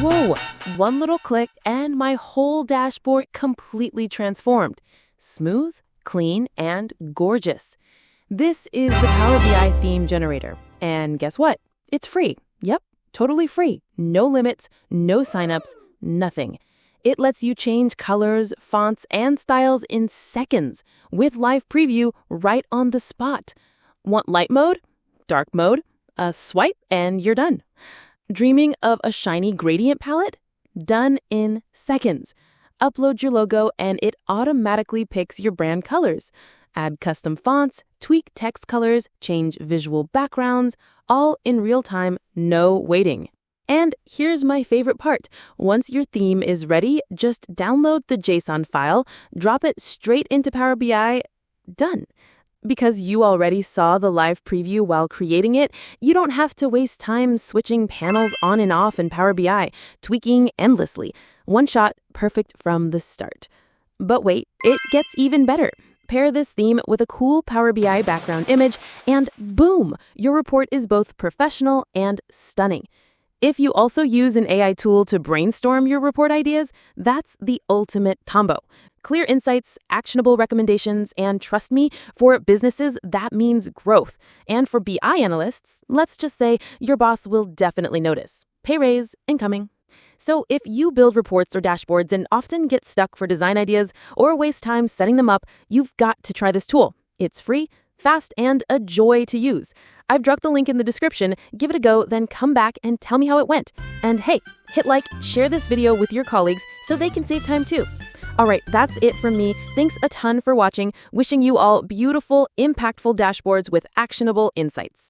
Whoa, one little click and my whole dashboard completely transformed. Smooth, clean, and gorgeous. This is the Power BI theme generator. And guess what? It's free. Yep, totally free. No limits, no signups, nothing. It lets you change colors, fonts, and styles in seconds with live preview right on the spot. Want light mode? Dark mode? A swipe and you're done. Dreaming of a shiny gradient palette? Done in seconds. Upload your logo and it automatically picks your brand colors. Add custom fonts, tweak text colors, change visual backgrounds, all in real time, no waiting. And here's my favorite part. Once your theme is ready, just download the JSON file, drop it straight into Power BI, done. Because you already saw the live preview while creating it, you don't have to waste time switching panels on and off in Power BI, tweaking endlessly. One shot, perfect from the start. But wait, it gets even better. Pair this theme with a cool Power BI background image, and boom, your report is both professional and stunning. If you also use an AI tool to brainstorm your report ideas, that's the ultimate combo. Clear insights, actionable recommendations, and trust me, for businesses, that means growth. And for BI analysts, let's just say your boss will definitely notice. Pay raise incoming. So if you build reports or dashboards and often get stuck for design ideas or waste time setting them up, you've got to try this tool. It's free, fast, and a joy to use. I've dropped the link in the description. Give it a go, then come back and tell me how it went. And hey, hit like, share this video with your colleagues so they can save time too. All right, that's it from me. Thanks a ton for watching. Wishing you all beautiful, impactful dashboards with actionable insights.